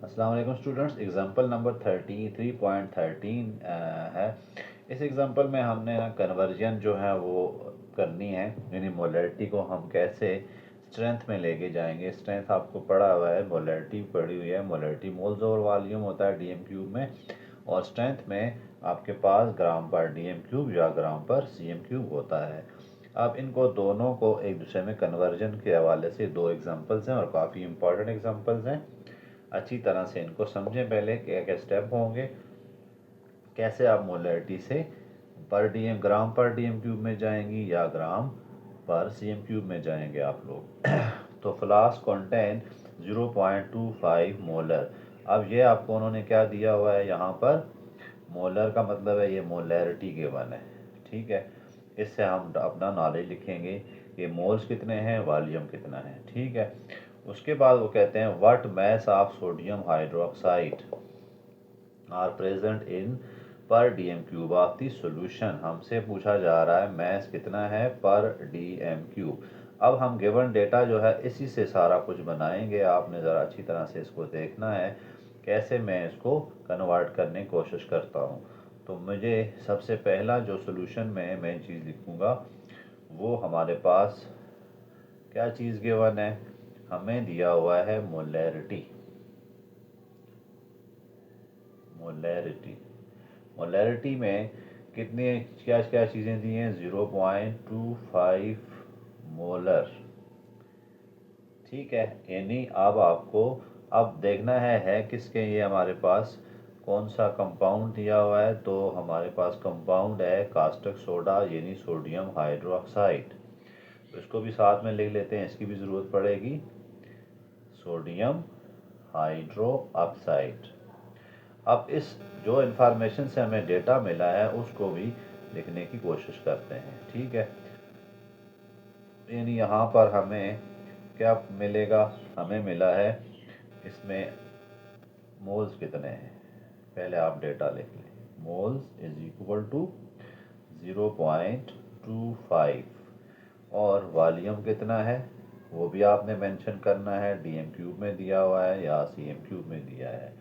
अस्सलाम वालेकुम students. Example number 33.13 है। इस एग्जांपल में हमने ना कन्वर्जन जो है वो करनी है, यानी मोलैरिटी को हम कैसे स्ट्रेंथ में लेके जाएंगे। स्ट्रेंथ आपको पढ़ा हुआ है, मोलैरिटी पढ़ी हुई है। मोलैरिटी मोल्स ओवर वॉल्यूम होता है डीएम क्यूब में, और स्ट्रेंथ में आपके पास ग्राम पर डीएम क्यूब या ग्राम पर सीएम क्यूब होता है। अब इनको दोनों को एक दूसरे में कन्वर्जन के हवाले से दो एग्जांपल्स हैं और काफ़ी इंपॉर्टेंट एग्जांपल्स हैं। अच्छी तरह से इनको समझें। पहले क्या क्या स्टेप होंगे, कैसे आप मोलैरिटी से पर डीएम ग्राम पर डीएम क्यूब में जाएंगी या ग्राम पर सीएम क्यूब में जाएंगे आप लोग। तो फ्लास्क कंटेन 0.25 मोलर। अब ये आपको उन्होंने क्या दिया हुआ है यहाँ पर, मोलर का मतलब है ये मोलैरिटी गिवन है। ठीक है, इससे हम अपना नॉलेज लिखेंगे, ये मोल्स कितने हैं, वॉल्यूम कितना है। ठीक है, उसके बाद वो कहते हैं what mass of sodium hydroxide are present in per dm cube of the solution. हमसे पूछा जा रहा है मैस कितना है पर डीएम क्यूब। अब हम गिवन डेटा जो है इसी से सारा कुछ बनाएंगे। आपने ज़रा अच्छी तरह से इसको देखना है कैसे मैं इसको कन्वर्ट करने की कोशिश करता हूँ। तो मुझे सबसे पहला जो सॉल्यूशन में मैं चीज़ लिखूँगा वो हमारे पास क्या चीज़ गिवन है, हमें दिया हुआ है मोलैरिटी। मोलैरिटी मोलैरिटी में कितने क्या क्या चीज़ें दी हैं, 0.25 मोलर। ठीक है, यानी अब आपको अब देखना है किसके, ये हमारे पास कौन सा कंपाउंड दिया हुआ है। तो हमारे पास कंपाउंड है कास्टिक सोडा यानी सोडियम हाइड्रोक्साइड। तो इसको भी साथ में लिख लेते हैं, इसकी भी ज़रूरत पड़ेगी, सोडियम हाइड्रो ऑक्साइड। अब इस जो इन्फॉर्मेशन से हमें डेटा मिला है उसको भी लिखने की कोशिश करते हैं। ठीक है, यानी यहाँ पर हमें क्या मिलेगा, हमें मिला है इसमें मोल्स कितने हैं। पहले आप डेटा लिख लें, मोल्स इज इक्वल टू 0.25 और वॉल्यूम कितना है वो भी आपने मेंशन करना है, डीएम क्यूब में दिया हुआ है या सीएम क्यूब में दिया है।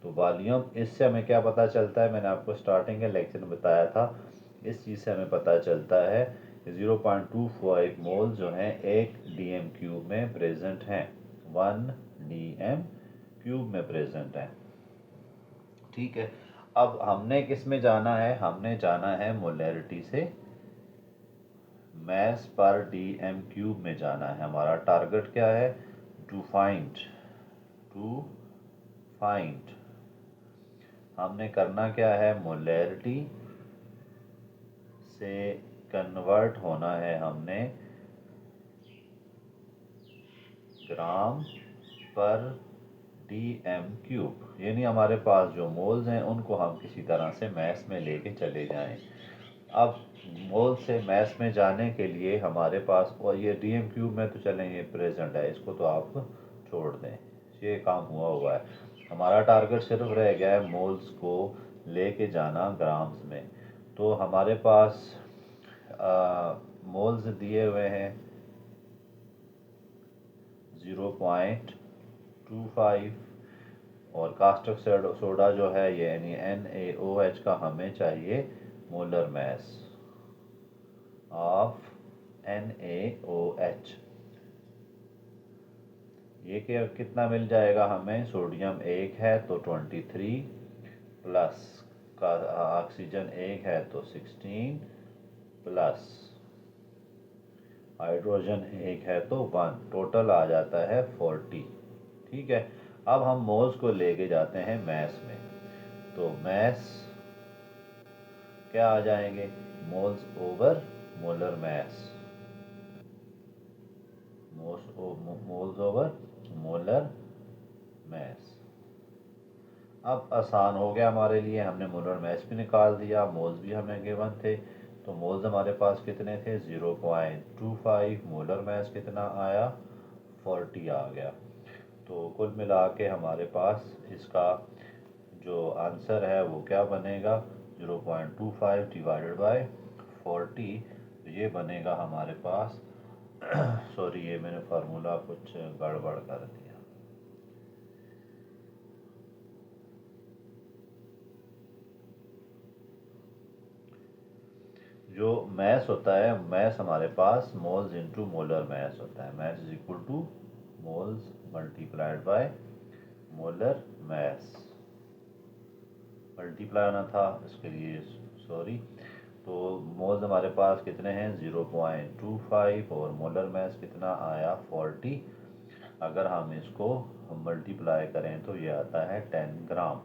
तो वॉल्यूम, इससे हमें क्या पता चलता है, मैंने आपको स्टार्टिंग के लेक्चर में बताया था, इस चीज़ से हमें पता चलता है 0.25 मोल जो हैं एक डीएम क्यूब में प्रेजेंट हैं, 1 डीएम क्यूब में प्रेजेंट है। ठीक है, अब हमने किस में जाना है, हमने जाना है मोलैरिटी से मैस पर डीएम क्यूब में जाना है। हमारा टारगेट क्या है, टू फाइंड हमने करना क्या है, मोलैरिटी से कन्वर्ट होना है हमने ग्राम पर डीएम क्यूब, यानी हमारे पास जो मोल्स हैं उनको हम किसी तरह से मैस में लेके चले जाएं। अब मोल से मैस में जाने के लिए हमारे पास, और ये डीएम क्यूब में तो चलें ये प्रेजेंट है, इसको तो आप छोड़ दें, ये काम हुआ है। हमारा टारगेट सिर्फ रह गया है मोल्स को लेके जाना ग्राम्स में। तो हमारे पास मोल्स दिए हुए हैं 0.25 और कास्टिक सोडा जो है ये यानी NaOH का हमें चाहिए मोलर मैस ऑफ NaOH। ये कितना मिल जाएगा हमें, सोडियम एक है तो 23 प्लस का ऑक्सीजन एक है तो 16 प्लस हाइड्रोजन एक है तो 1, टोटल आ जाता है 40। ठीक है, अब हम मोल्स को लेके जाते हैं मैस में। तो मैस क्या आ जाएंगे, moles over molar mass, moles over molar mass. अब आसान हो गया हमारे लिए, हमने मोलर मैस भी निकाल दिया, मोल्स भी हमें गिवन थे। तो मोल्स हमारे पास कितने थे, 0.25, मोलर मैस कितना आया, 40 आ गया। तो कुल मिला के हमारे पास इसका जो आंसर है वो क्या बनेगा, 0.25 डिवाइडेड बाय 40। तो ये बनेगा हमारे पास सॉरी, ये मैंने फार्मूला कुछ गड़बड़ कर दिया। मैस होता है, मैस हमारे पास मोल्स इंटू मोलर मैस होता है। Mass is equal to moles multiplied by molar mass. Multiply होना था, इसके लिए सॉरी। तो मोल्स हमारे पास कितने हैं 0.25 और मोलर मैस कितना आया 40। अगर हम इसको मल्टीप्लाई करें तो ये आता है 10 ग्राम।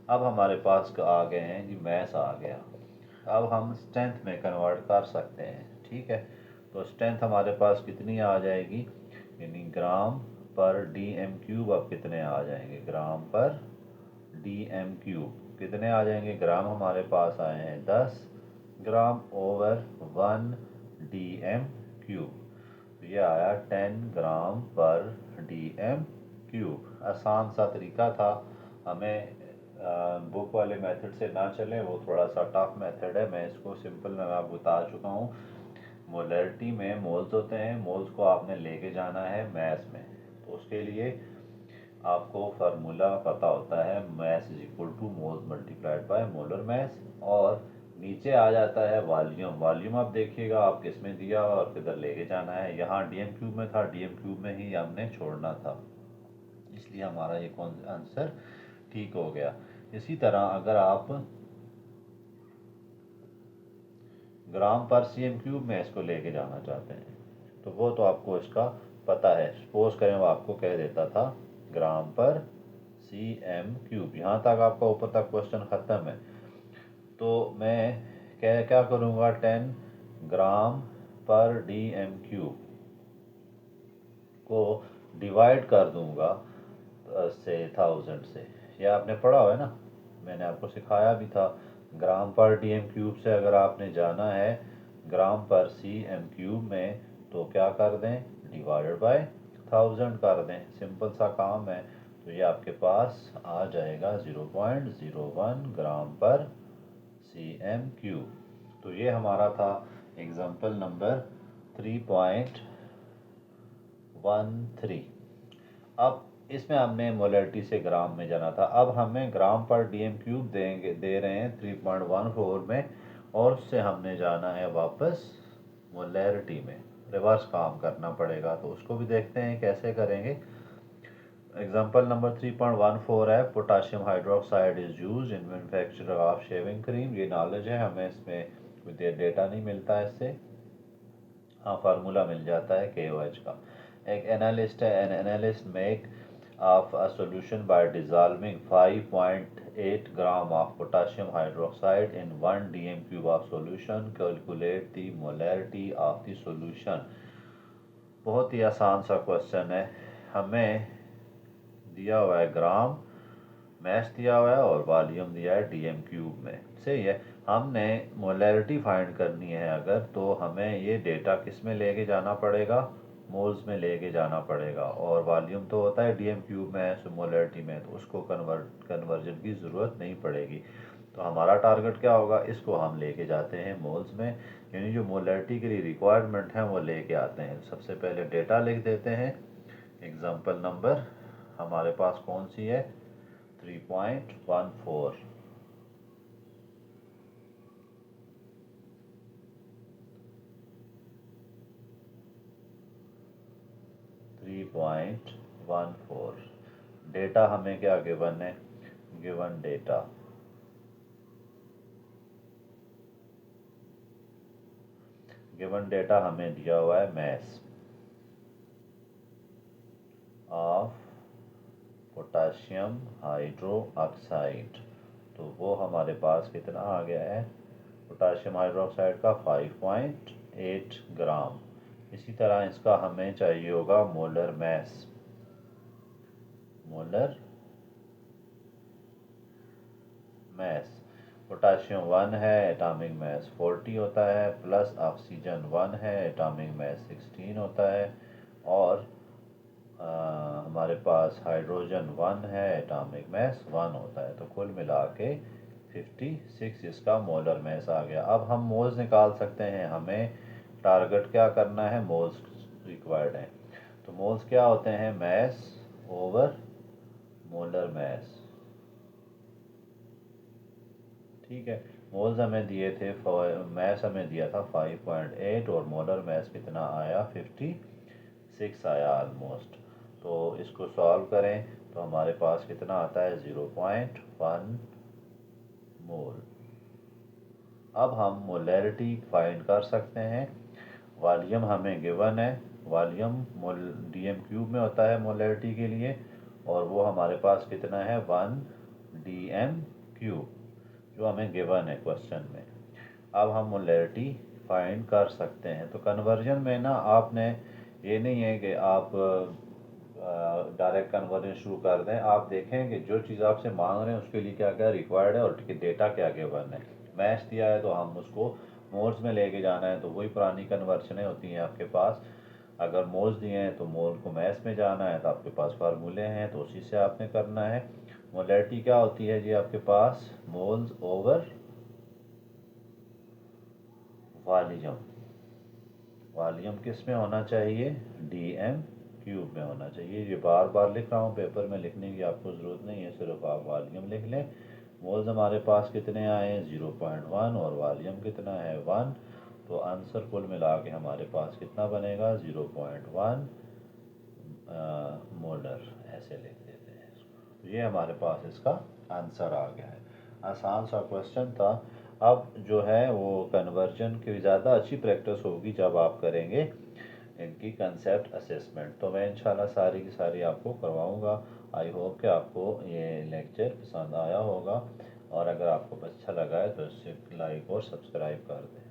अब हमारे पास आ गए हैं जी, मैस आ गया। अब हम स्ट्रेंथ में कन्वर्ट कर सकते हैं, ठीक है। तो स्ट्रेंथ हमारे पास कितनी आ जाएगी, यानी ग्राम पर डी एम क्यूब। अब कितने आ जाएंगे, ग्राम पर डी एम क्यूब कितने आ जाएंगे, ग्राम हमारे पास आए हैं 10 ग्राम ओवर 1 डी एम क्यूब। तो ये आया 10 ग्राम पर डी एम क्यूब। आसान सा तरीका था, हमें बुक वाले मेथड से ना चले, वो थोड़ा सा टफ मेथड है। मैं इसको सिंपल में आपको बता चुका हूँ। मोलैरिटी में मोल्स होते हैं, मोल्स को आपने लेके जाना है मैस में। तो उसके लिए आपको फार्मूला पता होता है, mass is equal to moles multiplied by molar mass. और नीचे आ जाता है वॉल्यूम। वॉल्यूम आप देखिएगा आप किस में दिया और किधर लेके जाना है। यहाँ डीएम क्यूब में था, डीएम क्यूब में ही हमने छोड़ना था, इसलिए हमारा ये कौन आंसर ठीक हो गया। इसी तरह अगर आप ग्राम पर सी एम क्यूब में इसको लेके जाना चाहते हैं, तो वो तो आपको इसका पता है। सपोज करें वो आपको कह देता था ग्राम पर सी एम क्यूब, यहाँ तक आपका ऊपर तक क्वेश्चन ख़त्म है। तो मैं क्या क्या करूँगा, 10 ग्राम पर डी एम क्यूब को डिवाइड कर दूंगा से 1000 से। ये आपने पढ़ा हुआ है ना, मैंने आपको सिखाया भी था। ग्राम पर डी एम क्यूब से अगर आपने जाना है ग्राम पर सी एम क्यूब में, तो क्या कर दें, डिवाइडेड बाय 1000 कर दें। सिंपल सा काम है। तो ये आपके पास आ जाएगा 0.01 ग्राम पर सी एम क्यूब। तो ये हमारा था एग्जाम्पल नंबर 3.13। अब इसमें हमने मोलैरिटी से ग्राम में जाना था। अब हमें ग्राम पर डीएम क्यूब दे रहे हैं 3.14 में, और उससे हमने जाना है वापस मोलैरिटी में। रिवर्स काम करना पड़ेगा, तो उसको भी देखते हैं कैसे करेंगे। एग्जाम्पल नंबर 3.14 है, potassium hydroxide is use in manufacture of shaving cream. ये नॉलेज है, हमें इसमें कोई डेटा नहीं मिलता है इससे। हाँ, फार्मूला मिल जाता है KOH का। एक एनालिस्ट है, an analyst make of a solution bye dissolving 5.8 gram of potassium hydroxide in 1 DM cube of solution, calculate the molarity of the solution. बहुत ही आसान सा क्वेश्चन है। हमें दिया हुआ है ग्राम, मैस दिया हुआ है और वॉल्यूम दिया है डीएम क्यूब में। सही है। हमने मोलैरिटी फाइंड करनी है अगर, तो हमें ये डेटा किस में लेके जाना पड़ेगा, मोल्स में लेके जाना पड़ेगा। और वॉल्यूम तो होता है डीएम क्यूब में, मोलैरिटी में, तो उसको कन्वर्जन की ज़रूरत नहीं पड़ेगी। तो हमारा टारगेट क्या होगा, इसको हम लेके जाते हैं मोल्स में, यानी जो मोलैरिटी के लिए रिक्वायरमेंट है वो लेके आते हैं। सबसे पहले डेटा लिख देते हैं। एग्जाम्पल नंबर हमारे पास कौन सी है, 3.14। 3.14 डेटा हमें क्या गिवन है, गिवन डेटा हमें दिया हुआ है mass of potassium hydro oxide. तो वो हमारे पास कितना आ गया है, पोटाशियम हाइड्रोक्साइड का 5.8 ग्राम। इसी तरह इसका हमें चाहिए होगा molar mass. Molar mass, potassium 1 है, एटॉमिक मैस 40 होता है, प्लस ऑक्सीजन 1 है, एटॉमिक मैस 16 होता है, और हमारे पास हाइड्रोजन 1 है, एटॉमिक मैस 1 होता है। तो कुल मिला के 56 इसका मोलर मैस आ गया। अब हम मोल्स निकाल सकते हैं, हमें टारगेट क्या करना है, मोल्स रिक्वायर्ड है। तो मोल्स क्या होते हैं, मैस ओवर मोलर मैस, ठीक है। मोल्स हमें दिए थे, मैस हमें दिया था 5.8 और मोलर मैस कितना आया 56 आया ऑलमोस्ट। तो इसको सॉल्व करें तो हमारे पास कितना आता है 0.1 मोल। अब हम मोलैरिटी फाइंड कर सकते हैं। वॉल्यूम हमें गिवन है, वॉल्यूम मोल डीएम क्यूब में होता है मोलैरिटी के लिए, और वो हमारे पास कितना है 1 डीएम क्यूब, जो हमें गिवन है क्वेश्चन में। अब हम मोलैरिटी फाइंड कर सकते हैं। तो कन्वर्जन में ना आपने ये नहीं है कि आप डायरेक्ट कन्वर्जन शुरू कर दें। आप देखें कि जो चीज़ आपसे मांग रहे हैं उसके लिए क्या क्या रिक्वायर्ड है और डेटा क्या गिवन है। मैच दिया है तो हम उसको मोल्स में लेके जाना है, तो वही पुरानी कन्वर्जनें होती हैं आपके पास। अगर मोल्स दिए हैं तो मोल को मैथ्स में जाना है तो आपके पास फार्मूले हैं, तो उसी से आपने करना है। मोलैरिटी क्या होती है जी आपके पास, मोल्स ओवर वॉल्यूम। वॉल्यूम किस में होना चाहिए, डीएम क्यूब में होना चाहिए। ये बार बार लिख रहा हूँ, पेपर में लिखने की आपको ज़रूरत नहीं है, सिर्फ आप वॉल्यूम लिख लें। मोल्स हमारे पास कितने आए हैं 0.1 और वॉल्यूम कितना है 1, तो आंसर कुल मिला के हमारे पास कितना बनेगा 0.1 मोलर, ऐसे लिख देते हैं इसको। तो ये हमारे पास इसका आंसर आ गया है। आसान सा क्वेश्चन था। अब जो है वो कन्वर्जन की ज़्यादा अच्छी प्रैक्टिस होगी जब आप करेंगे इनकी कंसेप्ट असेसमेंट। तो मैं इंशाल्लाह सारी की सारी आपको करवाऊँगा। आई होप कि आपको ये लेक्चर पसंद आया होगा, और अगर आपको अच्छा लगा है तो इसे लाइक और सब्सक्राइब कर दें।